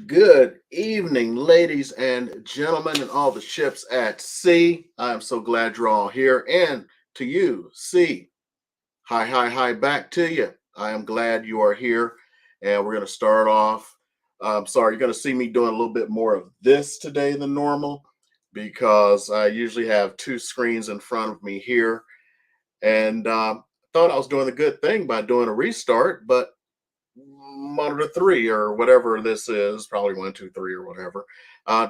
Good evening, ladies and gentlemen, and all the ships at sea. I am so glad you're all here. And to you, sea, hi, hi, hi, back to you. I am glad you are here. And we're going to start off. I'm sorry, you're going to see me doing a little bit more of this today than normal because I usually have two screens in front of me here. And thought I was doing a good thing by doing a restart, but monitor three or whatever this is, probably one, two, three or whatever,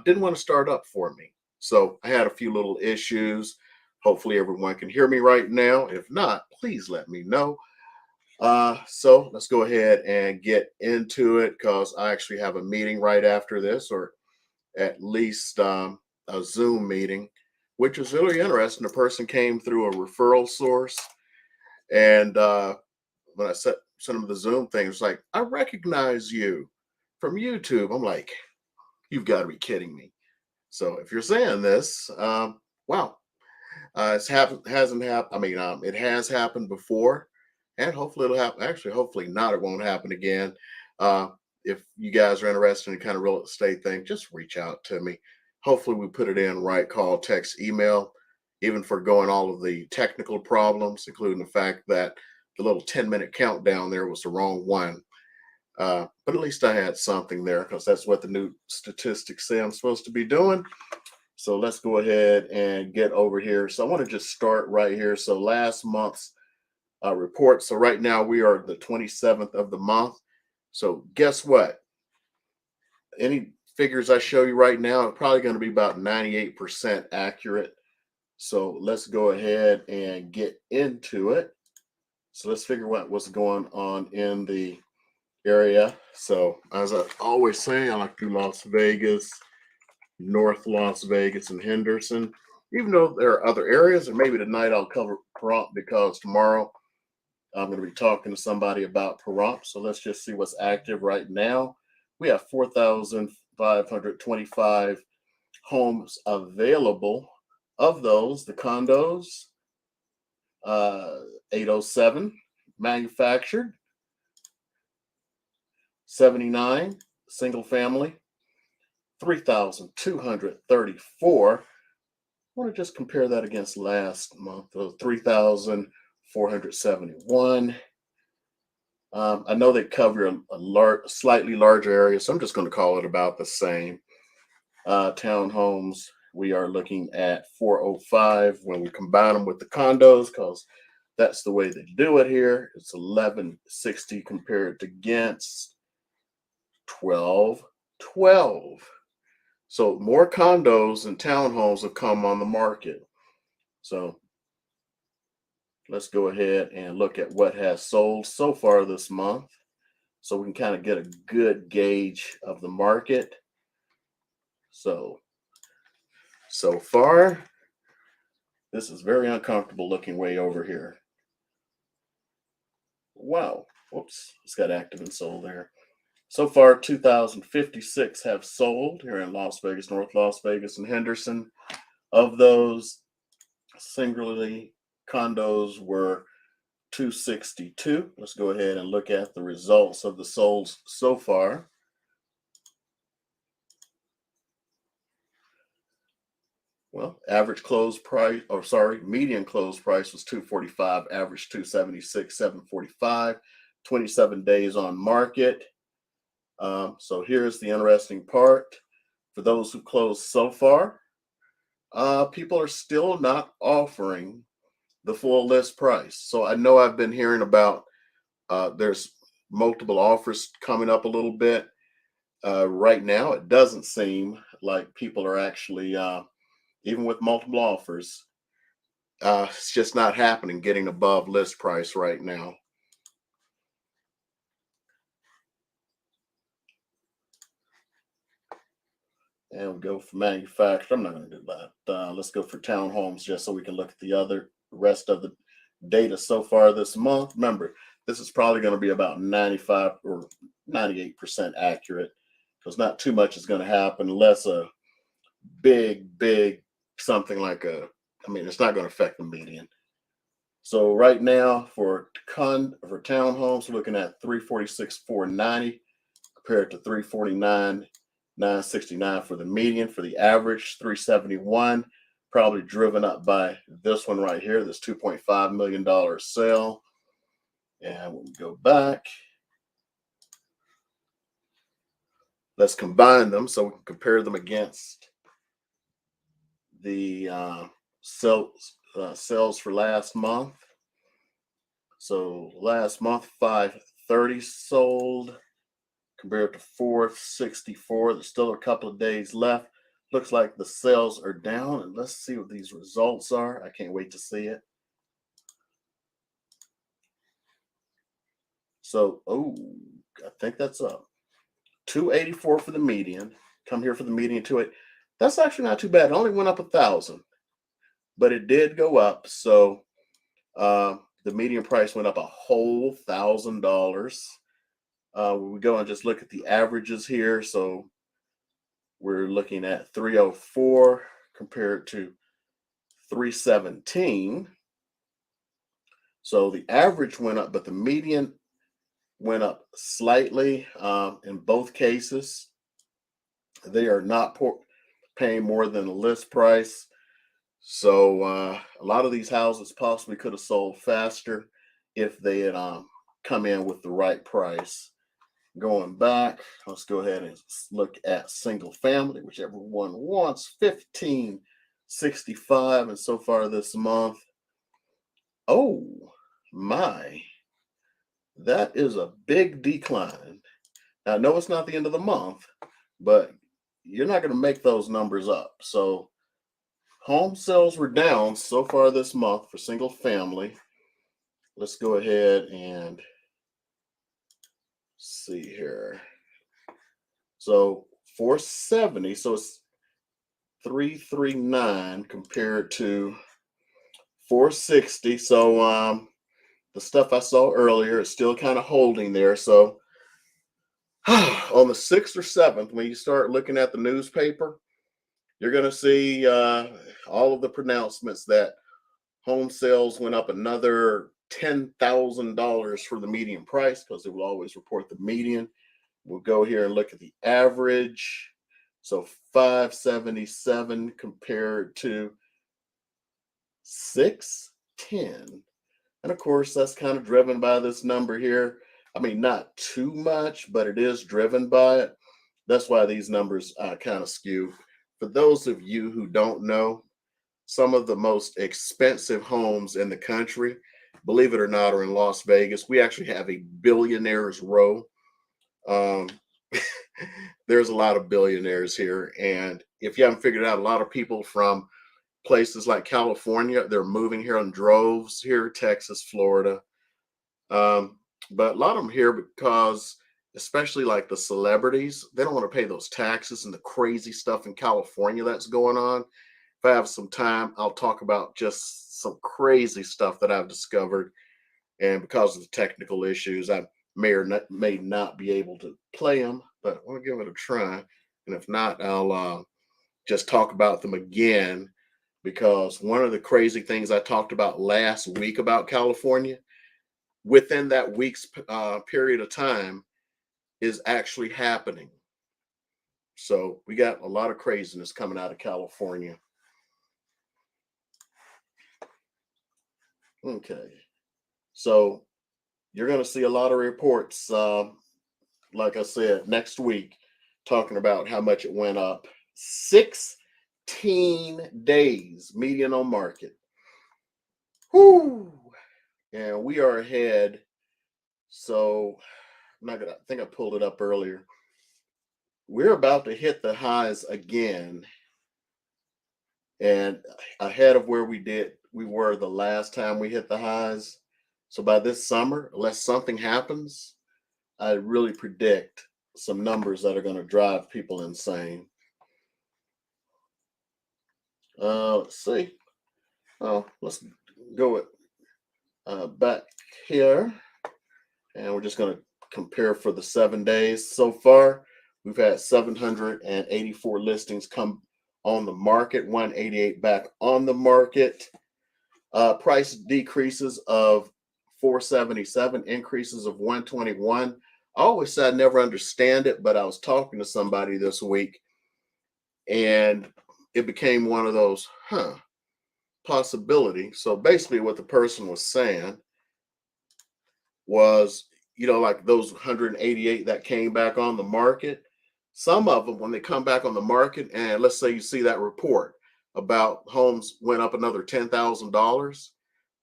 didn't want to start up for me. So I had a few little issues. Hopefully everyone can hear me right now. If not, please let me know. So let's go ahead and get into it because I actually have a meeting right after this, or at least a Zoom meeting, which is really interesting. The person came through a referral source, and when I sent them the Zoom thing, it's like, I recognize you from YouTube. I'm like, you've got to be kidding me. So if you're saying this, wow, it's happened, hasn't happened. I mean, it has happened before, and hopefully it'll happen. Actually, hopefully not. It won't happen again. Uh, if you guys are interested in kind of real estate thing, just reach out to me. Hopefully we put it in right. Call, text, email, even for going all of the technical problems, including the fact that the little 10-minute countdown there was the wrong one. But at least I had something there because that's what the new statistics say I'm supposed to be doing. So let's go ahead and get over here. So I want to just start right here. So last month's report. So right now we are the 27th of the month. So guess what? Any figures I show you right now are probably going to be about 98% accurate. So let's go ahead and get into it. So let's figure out what's going on in the area. So as I always say, I like to do Las Vegas, North Las Vegas, and Henderson. Even though there are other areas, and maybe tonight I'll cover Pahrump because tomorrow I'm going to be talking to somebody about Pahrump. So let's just see what's active right now. We have 4,525 homes available. Of those, the condos, 807 manufactured, 79 single family, 3,234. I want to just compare that against last month, 3,471. I know they cover a slightly larger area, so I'm just going to call it about the same. Townhomes, we are looking at 405 when we combine them with the condos, because that's the way they do it here. It's 1160 compared to against 1212. So more condos and townhomes have come on the market. So let's go ahead and look at what has sold so far this month so we can kind of get a good gauge of the market. So far, this is very uncomfortable looking way over here. Wow. Whoops. It's got active and sold there. So far, 2,056 have sold here in Las Vegas, North Las Vegas, and Henderson. Of those, singularly condos were 262. Let's go ahead and look at the results of the solds so far. Well, average close price, or sorry, median close price was 245, average 276, 745, 27 days on market. So here's the interesting part. For those who closed so far, people are still not offering the full list price. So I know I've been hearing about there's multiple offers coming up a little bit. Right now, it doesn't seem like people are actually, even with multiple offers, it's just not happening getting above list price right now. And we'll go for manufacturer. I'm not going to do that. Let's go for townhomes just so we can look at the other rest of the data so far this month. Remember, this is probably going to be about 95 or 98% accurate because not too much is going to happen unless a big something like it's not going to affect the median. So right now for townhomes, we're looking at 346,490 compared to 349 969 for the median. For the average, 371. Probably driven up by this one right here, this $2.5 million sale. And when we go back, let's combine them so we can compare them against the sales for last month. So last month, 530 sold compared to 464. There's still a couple of days left. Looks like the sales are down, and let's see what these results are. I can't wait to see it. So, I think that's up. 284 for the median. Come here for the median, 28. That's actually not too bad. It only went up 1,000, but it did go up. So the median price went up a whole $1,000. We go and just look at the averages here. So we're looking at 304 compared to 317. So the average went up, but the median went up slightly in both cases. They are not paying more than the list price. So a lot of these houses possibly could have sold faster if they had come in with the right price. Going back, let's go ahead and look at single family, whichever one wants. 1565, and so far this month, oh my, that is a big decline. Now, I know it's not the end of the month, but you're not going to make those numbers up. So home sales were down so far this month for single family. Let's go ahead and see here. So 470, so it's 339 compared to 460. So the stuff I saw earlier is still kind of holding there. So on the 6th or 7th, when you start looking at the newspaper, you're going to see all of the pronouncements that home sales went up another $10,000 for the median price, because they will always report the median. We'll go here and look at the average. So 577 compared to 610. And of course, that's kind of driven by this number here. I mean, not too much, but it is driven by it. That's why these numbers kind of skew. For those of you who don't know, some of the most expensive homes in the country, believe it or not, are in Las Vegas. We actually have a billionaires row. There's a lot of billionaires here. And if you haven't figured out, a lot of people from places like California, they're moving here in droves here, Texas, Florida. But a lot of them here because, especially like the celebrities, they don't want to pay those taxes and the crazy stuff in California that's going on. If I have some time, I'll talk about just some crazy stuff that I've discovered. And because of the technical issues, I may not be able to play them, but I want to give it a try. And if not, I'll just talk about them again, because one of the crazy things I talked about last week about California, within that week's period of time, is actually happening. So we got a lot of craziness coming out of California. Okay. So you're going to see a lot of reports, like I said, next week, talking about how much it went up. 16 days median on market. Whoo! And we are ahead. So I'm not gonna, I think I pulled it up earlier. We're about to hit the highs again, and ahead of where we were the last time we hit the highs. So by this summer, unless something happens, I really predict some numbers that are going to drive people insane. Let's see. Oh, let's go back here, and we're just going to compare for the 7 days. So far, we've had 784 listings come on the market, 188 back on the market. Price decreases of 477, increases of 121. I always say I never understand it, but I was talking to somebody this week and it became one of those, possibility. So basically, what the person was saying was, like those 188 that came back on the market, some of them, when they come back on the market, and let's say you see that report about homes went up another $10,000,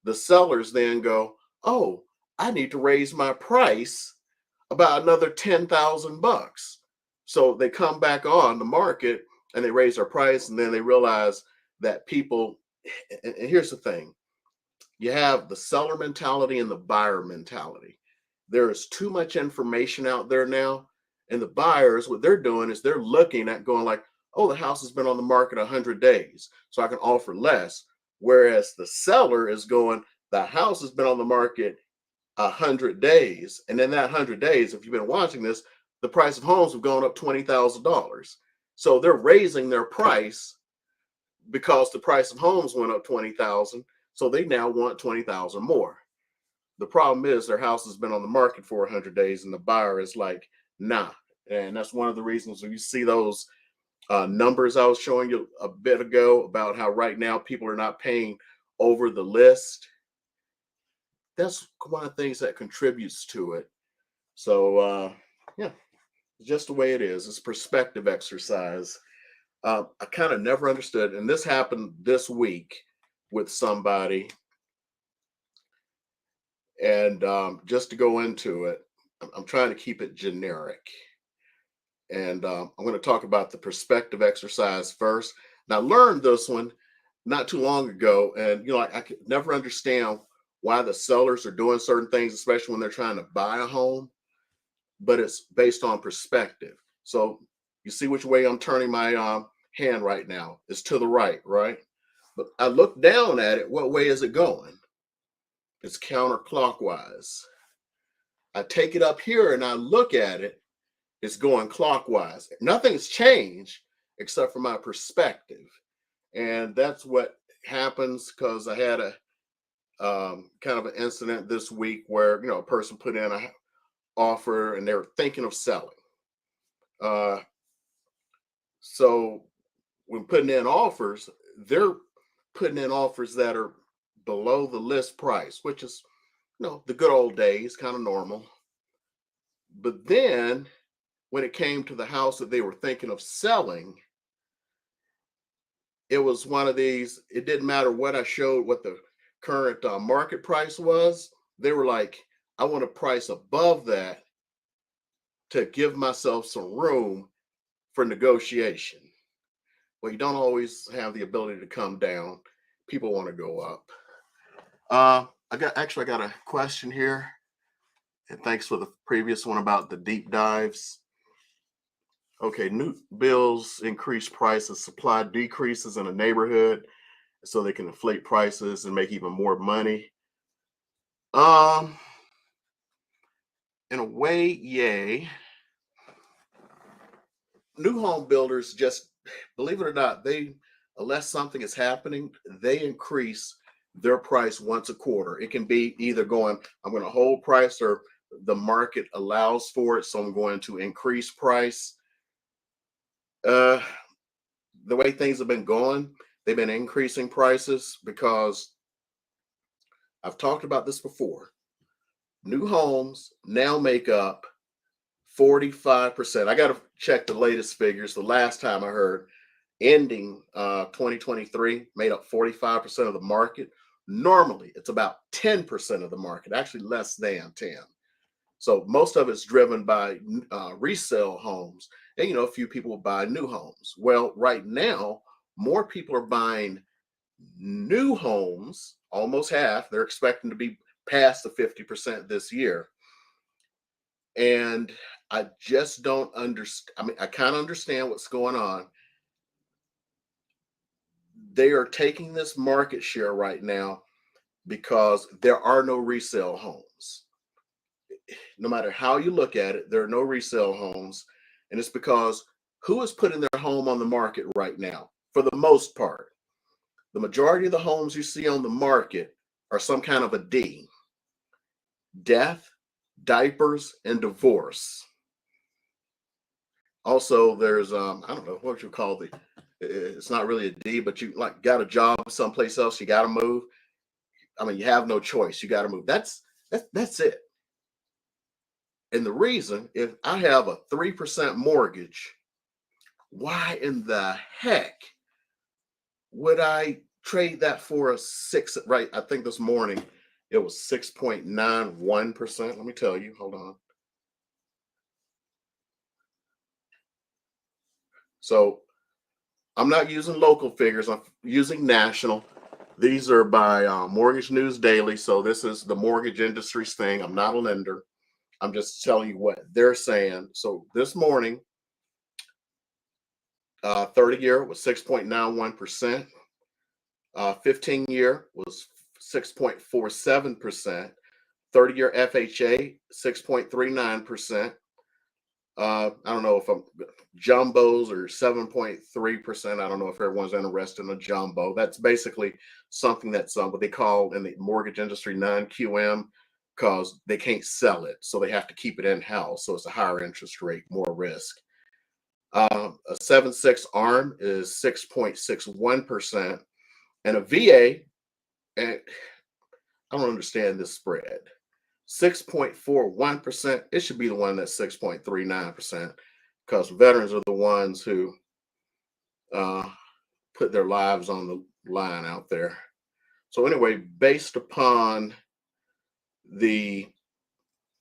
the sellers then go, oh, I need to raise my price about another 10,000 bucks. So they come back on the market and they raise their price, and then they realize that people, and here's the thing, you have the seller mentality and the buyer mentality. There is too much information out there now. And the buyers, what they're doing is they're looking at going like, oh, the house has been on the market 100 days, so I can offer less. Whereas the seller is going, the house has been on the market 100 days. And in that 100 days, if you've been watching this, the price of homes have gone up $20,000. So they're raising their price because the price of homes went up 20,000. So they now want 20,000 more. The problem is their house has been on the market for 100 days and the buyer is like, nah. And that's one of the reasons when you see those numbers I was showing you a bit ago about how right now people are not paying over the list. That's one of the things that contributes to it. So, yeah, just the way it is. It's perspective exercise. I kind of never understood, and this happened this week with somebody. And just to go into it, I'm trying to keep it generic. And I'm going to talk about the perspective exercise first. And I learned this one not too long ago. And, I could never understand why the sellers are doing certain things, especially when they're trying to buy a home, but it's based on perspective. So you see which way I'm turning my hand right now. It's to the right, right? But I look down at it. What way is it going? It's counterclockwise. I take it up here and I look at it, it's going clockwise. Nothing's changed except for my perspective. And that's what happens because I had a kind of an incident this week where, a person put in an offer and they were thinking of selling. So when putting in offers, they're putting in offers that are below the list price, which is, the good old days, kind of normal. But then when it came to the house that they were thinking of selling, it was one of these, it didn't matter what I showed, what the current market price was. They were like, I want a price above that to give myself some room for negotiation. Well, you don't always have the ability to come down. People want to go up. I got a question here. And thanks for the previous one about the deep dives. Okay, new bills increase prices, supply decreases in a neighborhood, so they can inflate prices and make even more money. Um, in a way, yay. New home builders just, believe it or not, unless something is happening, they increase their price once a quarter. It can be either going, I'm going to hold price, or the market allows for it, so I'm going to increase price. The way things have been going, they've been increasing prices because I've talked about this before. New homes now make up 45%. I got to check the latest figures. The last time I heard, ending 2023 made up 45% of the market. Normally, it's about 10% of the market, actually less than 10. So most of it's driven by resale homes, and a few people buy new homes. Well, right now, more people are buying new homes, almost half. They're expecting to be past the 50% this year. And I just don't understand. I mean, I kind of understand what's going on. They are taking this market share right now because there are no resale homes. No matter how you look at it, there are no resale homes. And it's because who is putting their home on the market right now? For the most part, the majority of the homes you see on the market are some kind of a D: death, diapers, and divorce. Also, there's I don't know what you call it's not really a D, but you like got a job someplace else, you got to move. I mean, you have no choice. You got to move. That's it. And the reason, if I have a 3% mortgage, why in the heck would I trade that for a six? Right. I think this morning it was 6.91%. Let me tell you, hold on. So I'm not using local figures, I'm using national. These are by Mortgage News Daily. So this is the mortgage industry's thing. I'm not a lender. I'm just telling you what they're saying. So this morning, 30-year was 6.91%. 15-year was 6.47%. 30-year FHA, 6.39%. I don't know if I'm jumbos or 7.3%. I don't know if everyone's interested in a jumbo. That's basically something that's what they call in the mortgage industry non-QM, because they can't sell it. So they have to keep it in-house. So it's a higher interest rate, more risk. A 7.6 ARM is 6.61%. And a VA, and I don't understand this spread. 6.41%. It should be the one that's 6.39%, because veterans are the ones who put their lives on the line out there. So anyway, based upon the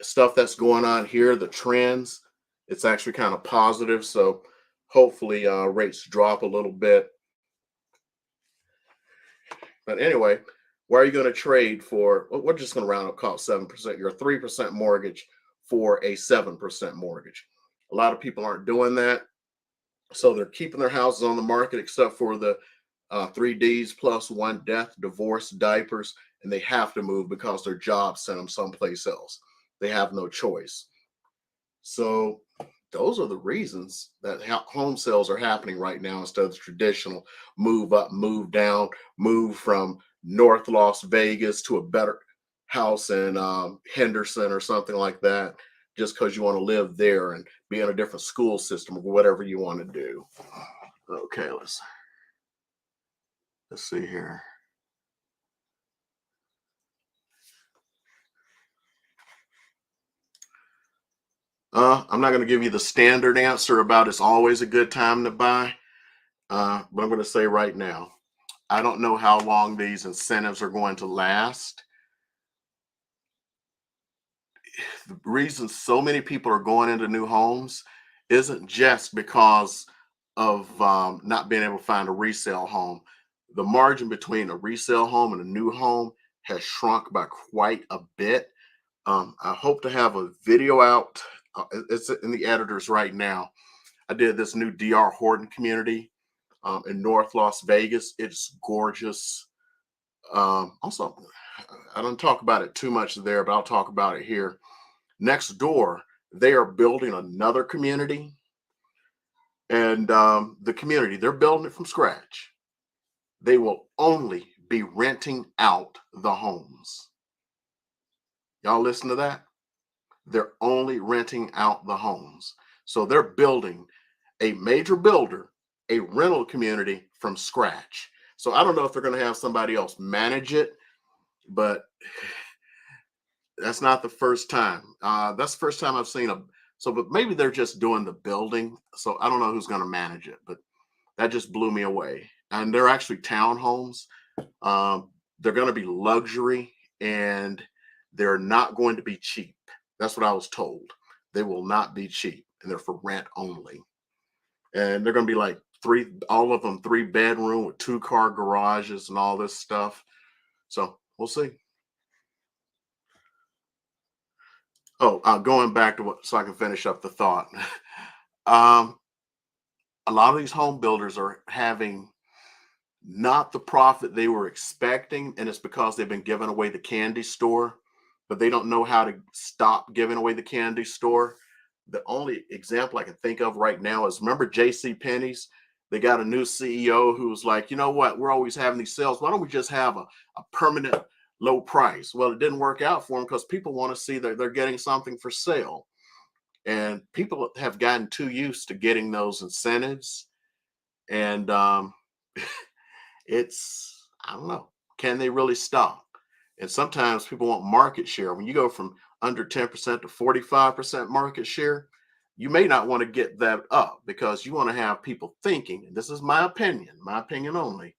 stuff that's going on here, the trends, it's actually kind of positive. So hopefully rates drop a little bit. But anyway, why are you going to trade for, well, we're just going to round up, call it 7%, your 3% mortgage for a 7% mortgage? A lot of people aren't doing that. So they're keeping their houses on the market, except for the 3Ds plus one: death, divorce, diapers, and they have to move because their job sent them someplace else. They have no choice. So those are the reasons that home sales are happening right now instead of the traditional move up, move down, move from North Las Vegas to a better house in Henderson or something like that, just because you want to live there and be in a different school system or whatever you want to do. Okay, let's see here. I'm not going to give you the standard answer about it's always a good time to buy, but I'm going to say right now, I don't know how long these incentives are going to last. The reason so many people are going into new homes isn't just because of not being able to find a resale home. The margin between a resale home and a new home has shrunk by quite a bit. I hope to have a video out. It's in the editors right now. I did this new DR Horton community in North Las Vegas. It's gorgeous. Also, I don't talk about it too much there, but I'll talk about it here. Next door, they are building another community. And the community, they're building it from scratch. They will only be renting out the homes. Y'all listen to that? They're only renting out the homes. So they're building a major builder, a rental community from scratch. So I don't know if they're going to have somebody else manage it, but that's not the first time. That's the first time I've seen but maybe they're just doing the building. So I don't know who's going to manage it, but that just blew me away. And they're actually townhomes. They're going to be luxury, and they're not going to be cheap. That's what I was told. They will not be cheap, and they're for rent only. And they're going to be like all of them 3-bedroom with 2-car garages and all this stuff. So we'll see. Oh, going back to so I can finish up the thought. A lot of these home builders are having not the profit they were expecting, and it's because they've been giving away the candy store, but they don't know how to stop giving away the candy store. The only example I can think of right now is, remember J.C. Penney's? They got a new CEO who was like, you know what? We're always having these sales. Why don't we just have a permanent low price. Well, it didn't work out for them because people want to see that they're getting something for sale. And people have gotten too used to getting those incentives. And I don't know, can they really stop? And sometimes people want market share. When you go from under 10% to 45% market share, you may not want to get that up because you want to have people thinking, and this is my opinion only.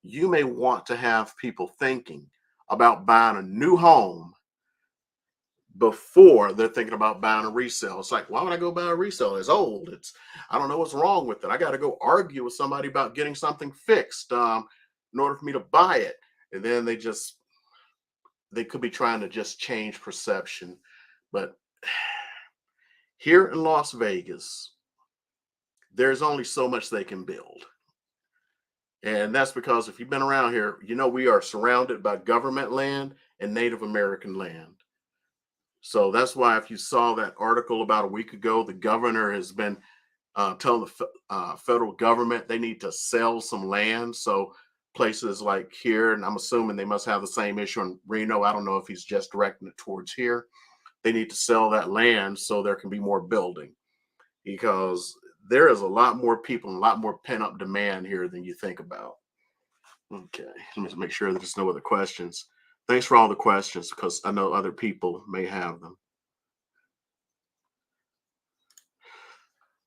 You may want to have people thinking about buying a new home before they're thinking about buying a resale. It's like, why would I go buy a resale? It's old. I don't know what's wrong with it. I got to go argue with somebody about getting something fixed in order for me to buy it. And then they could be trying to just change perception. But here in Las Vegas, there's only so much they can build. And that's because if you've been around here, you know we are surrounded by government land and Native American land. So that's why if you saw that article about a week ago, the governor has been telling the federal government they need to sell some land. So places like here, and I'm assuming they must have the same issue in Reno. I don't know if he's just directing it towards here. They need to sell that land so there can be more building, because there is a lot more people and a lot more pent up demand here than you think about. Okay, let me make sure that there's no other questions. Thanks for all the questions because I know other people may have them.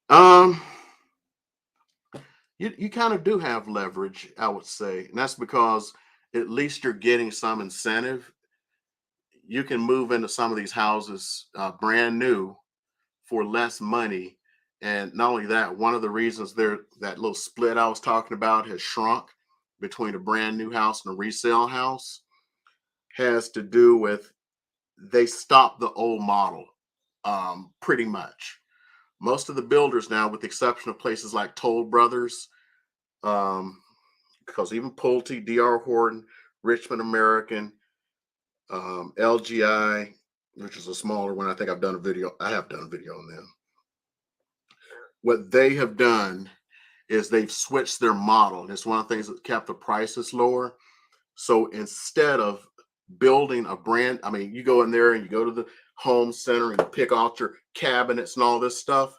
Um, you kind of do have leverage, I would say, and that's because at least you're getting some incentive. You can move into some of these houses brand new for less money, and not only that, one of the reasons that little split I was talking about has shrunk between a brand new house and a resale house has to do with they stopped the old model pretty much. Most of the builders now, with the exception of places like Toll Brothers, um, because even Pulte, DR Horton, Richmond American, LGI, which is a smaller one. I think I've done a video. I have done a video on them. What they have done is they've switched their model. And it's one of the things that kept the prices lower. So instead of building a brand, I mean, you go in there and you go to the home center and you pick out your cabinets and all this stuff.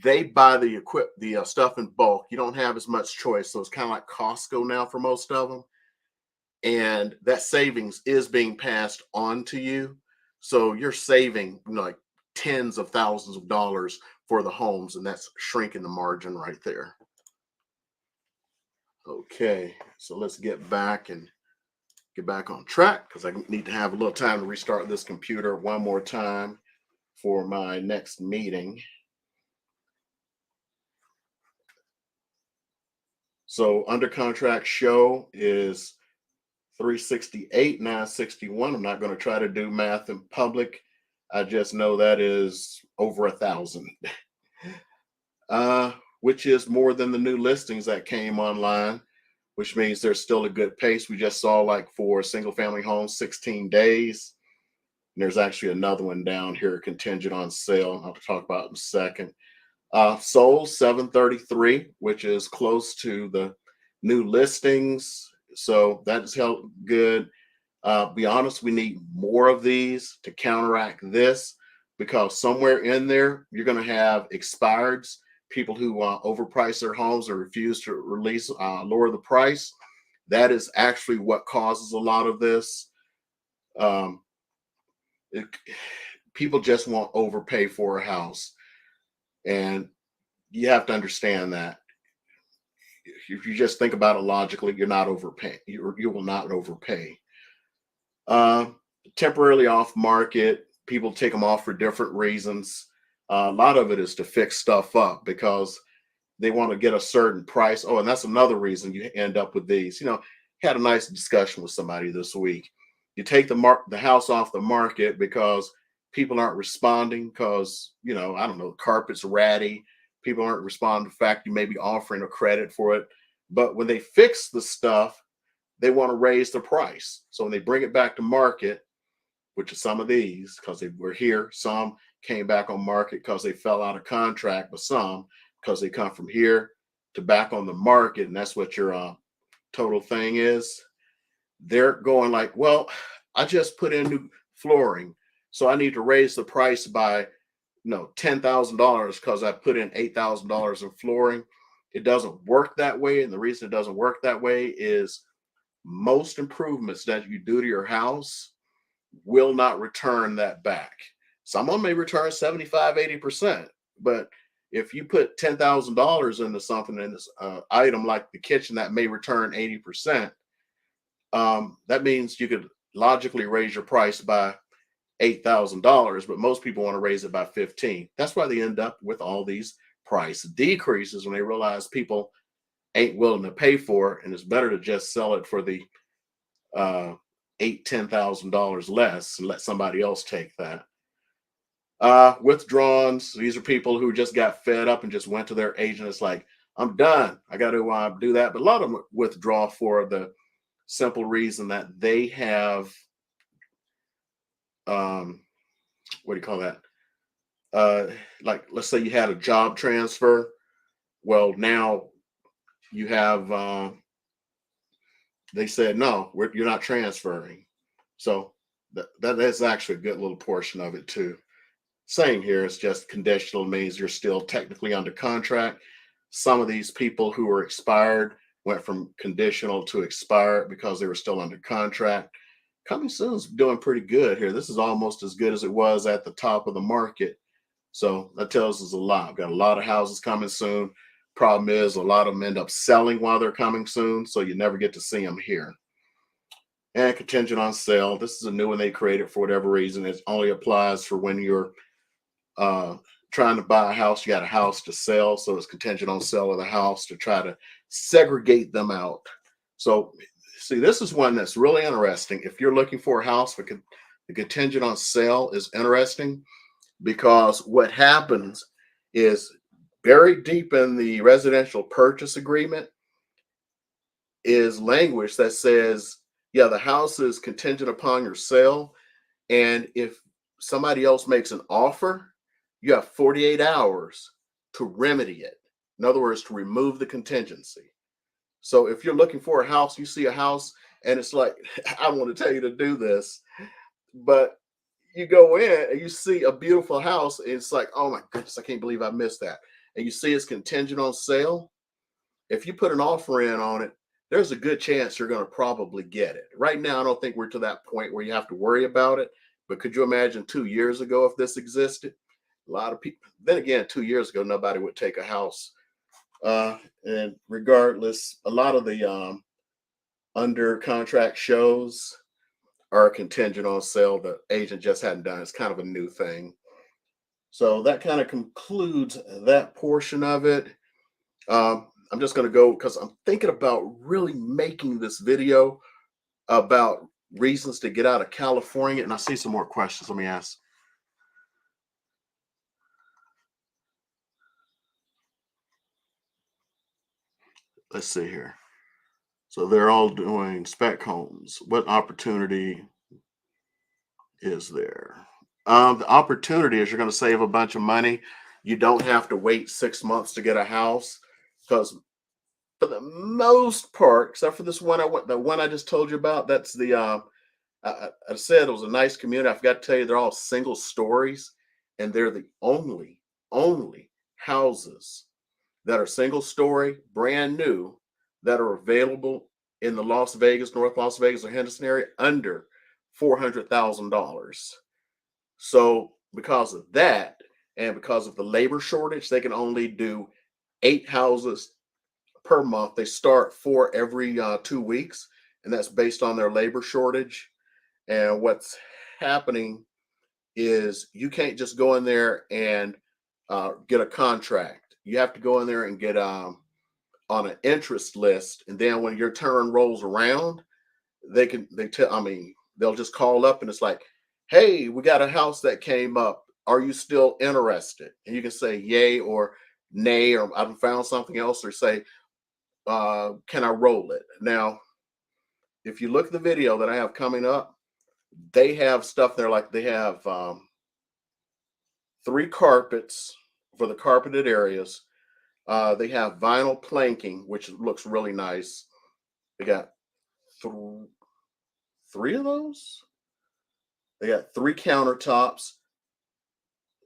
They buy the stuff in bulk. You don't have as much choice. So it's kind of like Costco now for most of them. And that savings is being passed on to you. So you're saving, like tens of thousands of dollars for the homes, and that's shrinking the margin right there. Okay, so let's get back on track because I need to have a little time to restart this computer one more time for my next meeting. So under contract show is 368, 961. I'm not going to try to do math in public. I just know that is over 1,000, which is more than the new listings that came online, which means there's still a good pace. We just saw, like, for single family homes, 16 days. And there's actually another one down here, contingent on sale. I'll talk about it in a second. Sold 733, which is close to the new listings. So that's held good. Be honest, we need more of these to counteract this, because somewhere in there, you're going to have expireds, people who overprice their homes or refuse to lower the price. That is actually what causes a lot of this. Um, People just won't overpay for a house. And you have to understand that. If you just think about it logically, you're not overpaying. You will not overpay. Temporarily off market, people take them off for different reasons. A lot of it is to fix stuff up because they want to get a certain price. Oh, and that's another reason you end up with these. Had a nice discussion with somebody this week. You take the house off the market because people aren't responding because, I don't know, the carpet's ratty. People aren't responding to the fact you may be offering a credit for it. But when they fix the stuff, they want to raise the price. So when they bring it back to market, which is some of these, because they were here, some came back on market because they fell out of contract, but some because they come from here to back on the market, and that's what your total thing is. they're going like, well, I just put in new flooring, so I need to raise the price by $10,000 because I put in $8,000 in flooring. It doesn't work that way. And the reason it doesn't work that way is most improvements that you do to your house will not return that back. Some of them may return 75, 80%. But if you put $10,000 into something in this item like the kitchen that may return 80%, that means you could logically raise your price by $8,000, but most people want to raise it by 15. That's why they end up with all these price decreases when they realize people ain't willing to pay for it, and it's better to just sell it for the $10,000 less and let somebody else take that. Withdrawals, these are people who just got fed up and just went to their agent. It's like, I'm done. I got to do that. But a lot of them withdraw for the simple reason that they have what do you call that? Like, let's say you had a job transfer. Well, now you have they said no, you're not transferring. So that is actually a good little portion of it too. Same here. It's just conditional means you're still technically under contract. Some of these people who were expired went from conditional to expired because they were still under contract. Coming soon is doing pretty good here. This is almost as good as it was at the top of the market. So that tells us a lot. We've got a lot of houses coming soon. Problem is, a lot of them end up selling while they're coming soon, so you never get to see them here. And contingent on sale. This is a new one they created for whatever reason. It only applies for when you're trying to buy a house. You got a house to sell, so it's contingent on sale of the house to try to segregate them out. So see, this is one that's really interesting. If you're looking for a house for the contingent on sale is interesting because what happens is buried deep in the residential purchase agreement is language that says, yeah, the house is contingent upon your sale. And if somebody else makes an offer, you have 48 hours to remedy it. In other words, to remove the contingency. So if you're looking for a house, you see a house and it's like, I want to tell you to do this, but you go in and you see a beautiful house. And it's like, oh my goodness, I can't believe I missed that. And you see it's contingent on sale. If you put an offer in on it, there's a good chance you're going to probably get it. Right now, I don't think we're to that point where you have to worry about it. But could you imagine 2 years ago if this existed? A lot of people, then again, 2 years ago, nobody would take a house. And regardless, a lot of the under contract shows are contingent on sale. The agent just hadn't done it. It's kind of a new thing. So that kind of concludes that portion of it. I'm just going to go because I'm thinking about really making this video about reasons to get out of California. And I see some more questions. Let me ask. Let's see here. So they're all doing spec homes. What opportunity is there? The opportunity is you're going to save a bunch of money. You don't have to wait 6 months to get a house because for the most part, except for this one the one I just told you about, that's the I said it was a nice community. I forgot to tell you they're all single stories, and they're the only houses that are single story, brand new, that are available in the Las Vegas, North Las Vegas, or Henderson area under $400,000. So because of that, and because of the labor shortage, they can only do 8 houses per month. They start 4 every 2 weeks, and that's based on their labor shortage. And what's happening is you can't just go in there and get a contract. You have to go in there and get on an interest list, and then when your turn rolls around, they'll just call up and it's like, hey, we got a house that came up. Are you still interested? And you can say yay or nay, or I've found something else, or say, can I roll it? Now, if you look at the video that I have coming up, they have stuff there like they have 3 carpets for the carpeted areas. They have vinyl planking, which looks really nice. They got three of those. They got three countertops.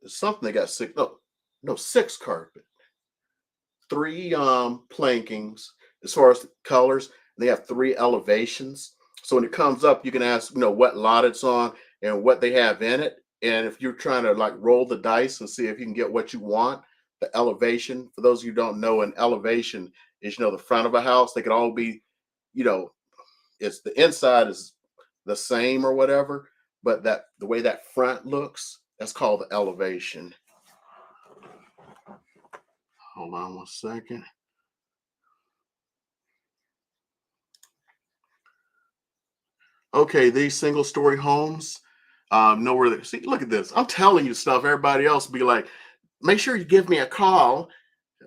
It's something they got six. No, no, six carpet, three plankings. As far as the colors, they have three elevations. So when it comes up, you can ask, what lot it's on and what they have in it. And if you're trying to like roll the dice and see if you can get what you want, the elevation. For those of you who don't know, an elevation is the front of a house. They could all be, you know, it's the inside is the same or whatever, but that the way that front looks, that's called the elevation. Hold on one second. Okay, these single story homes, know where they see. Look at this. I'm telling you stuff. Everybody else be like, make sure you give me a call.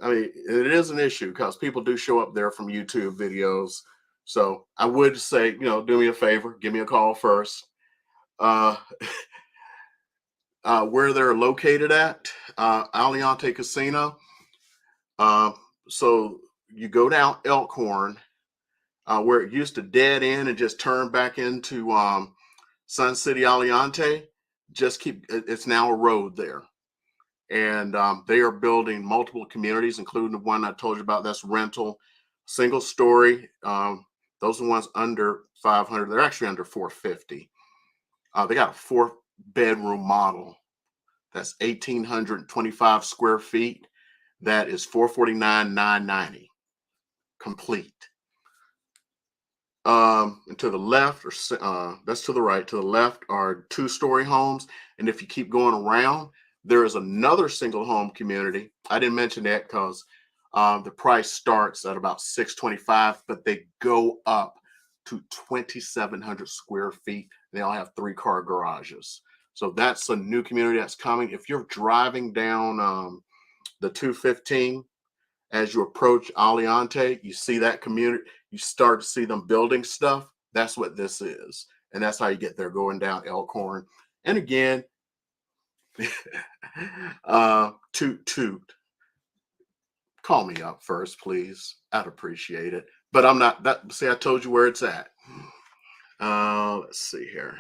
I mean, it is an issue because people do show up there from YouTube videos. So I would say, do me a favor, give me a call first. Uh, where they're located at, Aliante Casino. Uh, so you go down Elkhorn, where it used to dead end and just turn back into Sun City Aliante. Just it's now a road there. And they are building multiple communities, including the one I told you about. That's rental, single story. Those are the ones under 500. They're actually under 450. They got a 4-bedroom model. That's 1,825 square feet. That is $449,990 complete. And to the left, or that's to the right. To the left are 2-story homes, and if you keep going around, there is another single home community. I didn't mention that because the price starts at about $625, but they go up to 2,700 square feet. They all have 3-car garages. So that's a new community that's coming. If you're driving down the 215 as you approach Aliante, you see that community, you start to see them building stuff. That's what this is. And that's how you get there, going down Elkhorn. And again, toot. Call me up first, please. I'd appreciate it. But I'm not that. See, I told you where it's at. Let's see here.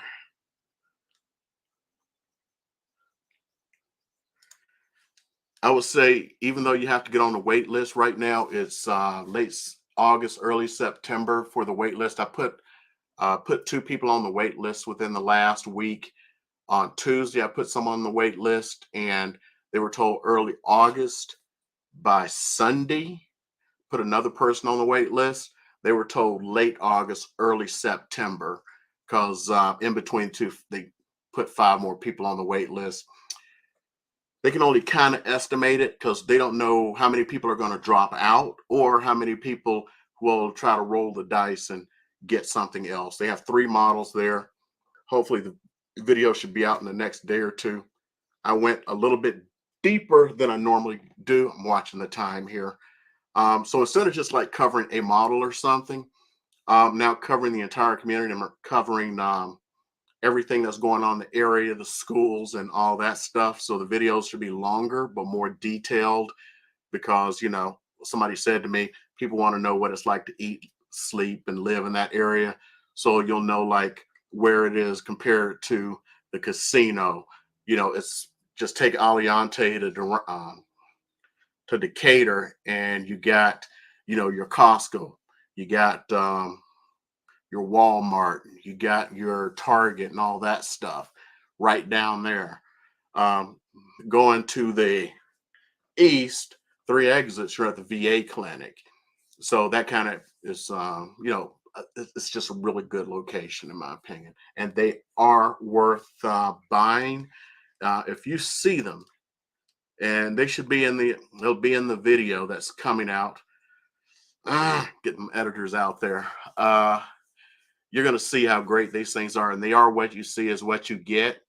I would say, even though you have to get on the wait list right now, it's late August, early September for the wait list. I put 2 people on the wait list within the last week. On Tuesday, I put someone on the wait list, and they were told early August. By Sunday, put another person on the wait list. They were told late August, early September, because in between two, they put 5 more people on the wait list. They can only kind of estimate it because they don't know how many people are going to drop out or how many people will try to roll the dice and get something else. They have 3 models there. Hopefully the video should be out in the next day or two. I went a little bit deeper than I normally do. I'm watching the time here. So instead of just like covering a model or something, now covering the entire community, I'm covering everything that's going on in the area, the schools and all that stuff. So the videos should be longer, but more detailed because, somebody said to me, people want to know what it's like to eat, sleep, and live in that area. So you'll know like where it is compared to the casino. It's just take Aliante to Decatur, and you got, your Costco, you got your Walmart, you got your Target and all that stuff right down there. Going to the east, 3 exits, you're at the VA clinic. So that kind of is, it's just a really good location in my opinion, and they are worth buying. If you see them, and they'll be in the video that's coming out. Getting editors out there. You're going to see how great these things are, and they are what you see is what you get.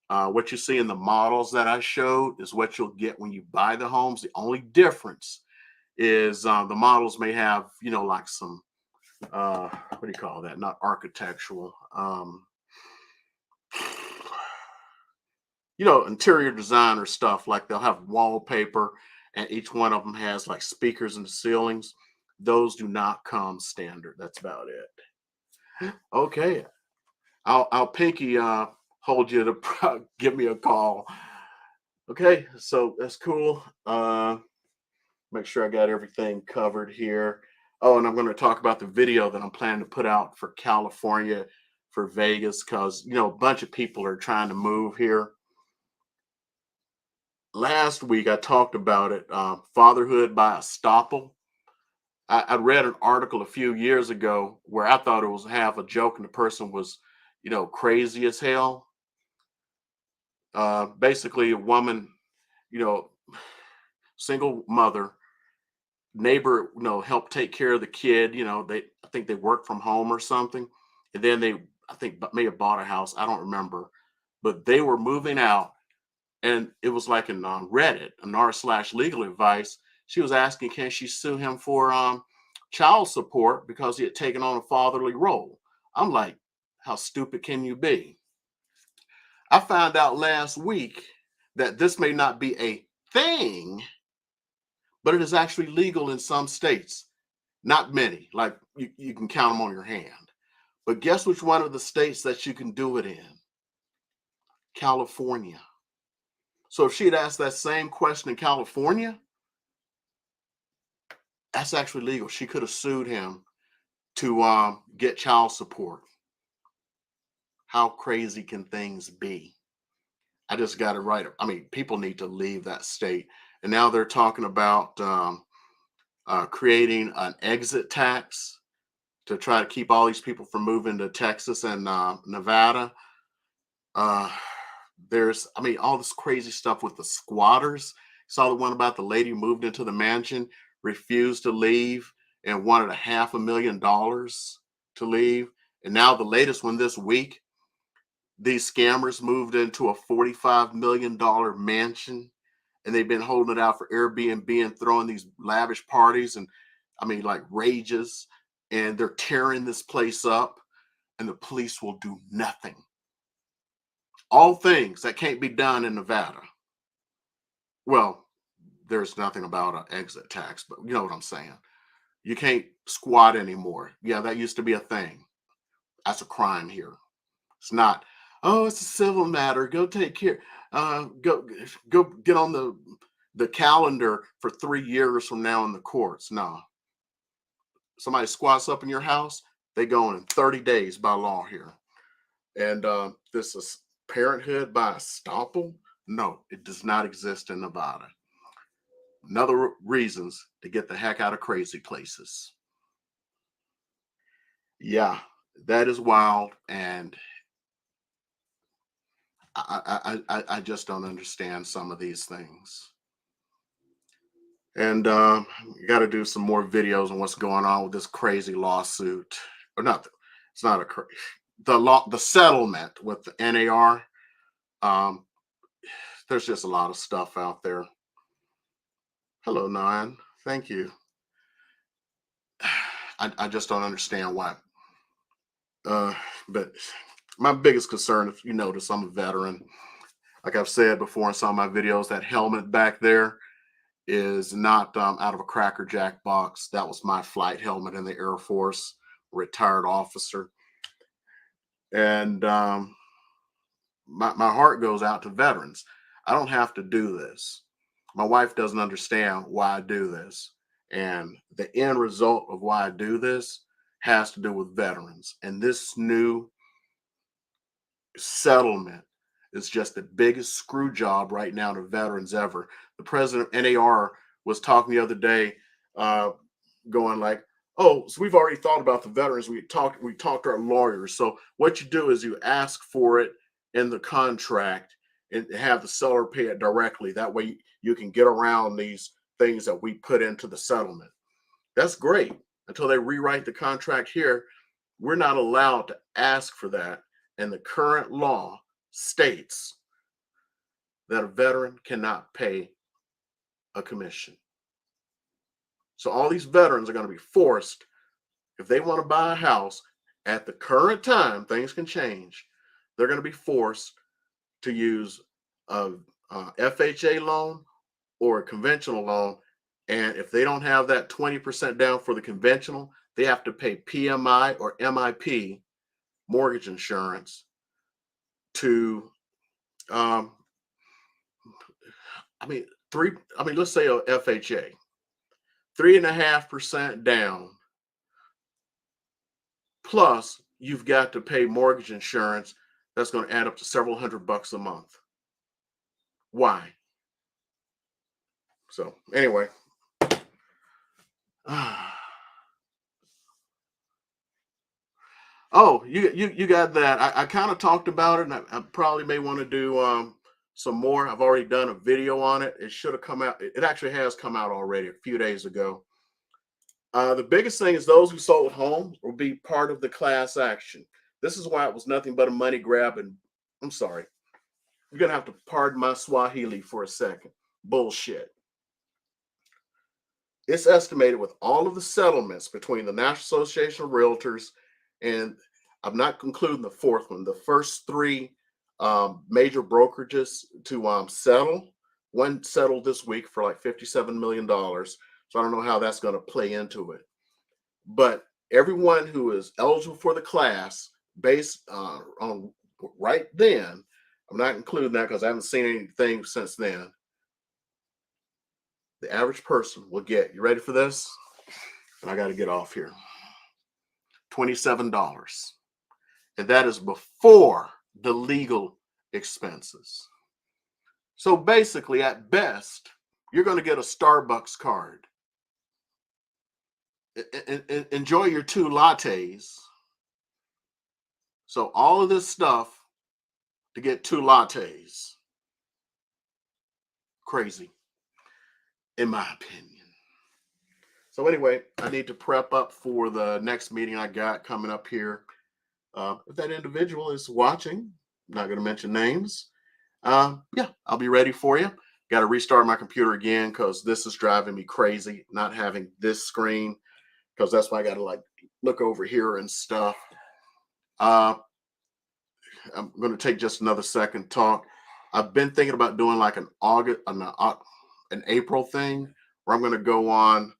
What you see in the models that I showed is what you'll get when you buy the homes. The only difference is the models may have, like some, what do you call that? Not architectural. Interior designer stuff, like they'll have wallpaper and each one of them has like speakers in the ceilings. Those do not come standard. That's about it. Okay. I'll pinky hold you to give me a call. Okay, so that's cool. Make sure I got everything covered here. Oh, and I'm going to talk about the video that I'm planning to put out for California, for Vegas, because a bunch of people are trying to move here. Last week I talked about it, fatherhood by estoppel. I read an article a few years ago where I thought it was half a joke and the person was, crazy as hell. Basically, a woman, you know, single mother, neighbor, helped take care of the kid. I think they worked from home or something, and then I think, may have bought a house. I don't remember, but they were moving out, and it was like on Reddit, an r/legal advice. She was asking, can she sue him for child support because he had taken on a fatherly role? I'm like, how stupid can you be? I found out last week that this may not be a thing, but it is actually legal in some states. Not many, like you can count them on your hand. But guess which one of the states that you can do it in? California. So if she had asked that same question in California, that's actually legal. She could have sued him to get child support. How crazy can things be? I just got it right. I mean, people need to leave that state. And now they're talking about creating an exit tax to try to keep all these people from moving to Texas and Nevada. Uh, I mean, all this crazy stuff with the squatters. Saw the one about the lady who moved into the mansion, refused to leave, and wanted $500,000 to leave. And now the latest one this week, these scammers moved into a $45 million mansion, and they've been holding it out for Airbnb and throwing these lavish parties and, I mean, like rages, and they're tearing this place up, and the police will do nothing. All things that can't be done in Nevada. Well, there's nothing about an exit tax, but you know what I'm saying. You can't squat anymore. Yeah, that used to be a thing. That's a crime here. It's not. Oh, it's a civil matter. Go take care. Go get on the calendar for 3 years from now in the courts. No, somebody squats up in your house, they go in 30 days by law here. And this is parenthood by estoppel. No, it does not exist in Nevada. Another reasons to get the heck out of crazy places. Yeah, that is wild, and I just don't understand some of these things. And you got to do some more videos on what's going on with this crazy lawsuit, or not. It's not the settlement with the NAR. Um, there's just a lot of stuff out there. Hello, Nine. Thank you. I just don't understand why. But my biggest concern, if you notice, I'm a veteran. Like I've said before in some of my videos, that helmet back there is not out of a Cracker Jack box. That was my flight helmet in the Air Force, retired officer. And my heart goes out to veterans. I don't have to do this. My wife doesn't understand why I do this. And the end result of why I do this has to do with veterans. And this new settlement is just the biggest screw job right now to veterans ever. The president of NAR was talking the other day, going like, "Oh, so we've already thought about the veterans. We talked to our lawyers. So what you do is you ask for it in the contract and have the seller pay it directly. That way you can get around these things that we put into the settlement." That's great until they rewrite the contract here. We're not allowed to ask for that. And the current law states that a veteran cannot pay a commission. So all these veterans are going to be forced, if they want to buy a house at the current time, things can change. They're going to be forced to use a FHA loan or a conventional loan. And if they don't have that 20% down for the conventional, they have to pay PMI or MIP mortgage insurance to, um, let's say a FHA, 3.5% down, plus you've got to pay mortgage insurance that's going to add up to several $100 a month. Why? So anyway, oh, you got that. I kind of talked about it, and I probably may want to do some more. I've already done a video on it. It should have come out. It actually has come out already a few days ago. The biggest thing is those who sold homes will be part of the class action. This is why it was nothing but a money grab. And I'm sorry, you're gonna have to pardon my Swahili for a second. Bullshit. It's estimated with all of the settlements between the National Association of Realtors and I'm not including the fourth one, the first three major brokerages to settle. One settled this week for like $57 million. So I don't know how that's going to play into it. But everyone who is eligible for the class based on right then, I'm not including that because I haven't seen anything since then. The average person will get, you ready for this? And I got to get off here. $27. And that is before the legal expenses. So basically, at best, you're going to get a Starbucks card. Enjoy your 2 lattes. So all of this stuff to get 2 lattes. Crazy, in my opinion. So anyway, I need to prep up for the next meeting I got coming up here. If that individual is watching, I'm not going to mention names. Yeah, I'll be ready for you. Got to restart my computer again because this is driving me crazy, not having this screen, because that's why I got to like look over here and stuff. I'm going to take just another second to talk. I've been thinking about doing like an April thing where I'm going to go on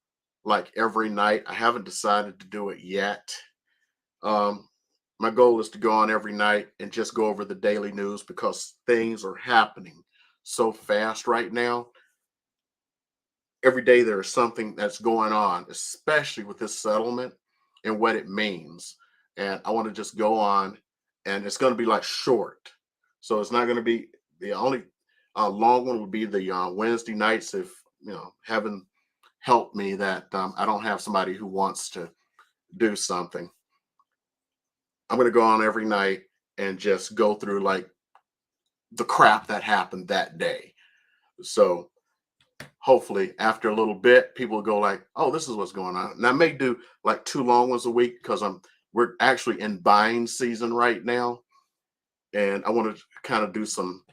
like every night. I haven't decided to do it yet. My goal is to go on every night and just go over the daily news because things are happening so fast right now. Every day there is something that's going on, especially with this settlement and what it means. And I want to just go on, and it's going to be like short. So it's not going to be the only long one would be the Wednesday nights if, heaven help me that I don't have somebody who wants to do something. I'm going to go on every night and just go through like the crap that happened that day. So hopefully after a little bit, people will go like, oh, this is what's going on. And I may do like 2 long ones a week because we're actually in buying season right now. And I want to kind of do some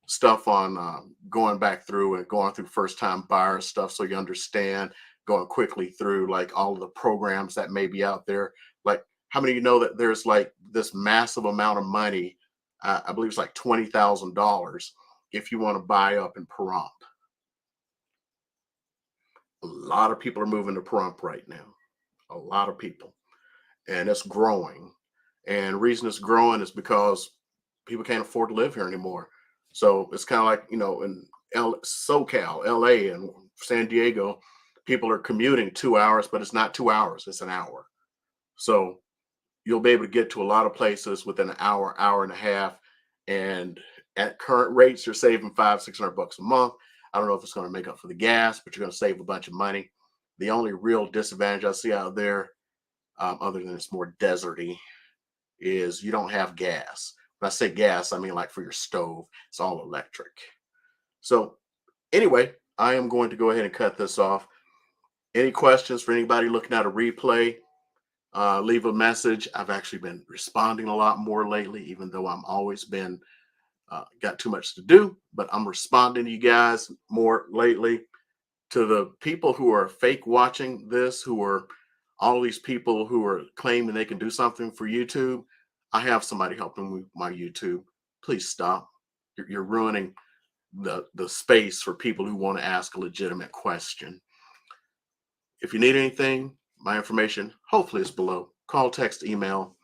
stuff on going back through and going through first time buyer stuff. So you understand, going quickly through like all of the programs that may be out there. Like, how many of you know that there's like this massive amount of money? I believe it's like $20,000 if you want to buy up in Pahrump. A lot of people are moving to Pahrump right now. A lot of people. And it's growing. And the reason it's growing is because people can't afford to live here anymore. So it's kind of like, in SoCal, LA, and San Diego, people are commuting 2 hours, but it's not 2 hours, it's an hour. So you'll be able to get to a lot of places within an hour, hour and a half. And at current rates, you're saving $500-600 a month. I don't know if it's going to make up for the gas, but you're going to save a bunch of money. The only real disadvantage I see out there, other than it's more deserty, is you don't have gas. When I say gas, I mean like for your stove. It's all electric. So anyway, I am going to go ahead and cut this off. Any questions for anybody looking at a replay? Leave a message. I've actually been responding a lot more lately, even though I'm always been got too much to do, but I'm responding to you guys more lately. To the people who are fake watching this, who are all these people who are claiming they can do something for YouTube, I have somebody helping with my YouTube. Please stop. You're ruining the space for people who want to ask a legitimate question. If you need anything, my information hopefully is below. Call, text, email,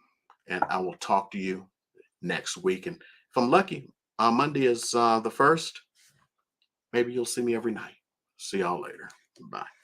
and I will talk to you next week. And if I'm lucky, Monday is the first. Maybe you'll see me every night. See y'all later. Bye.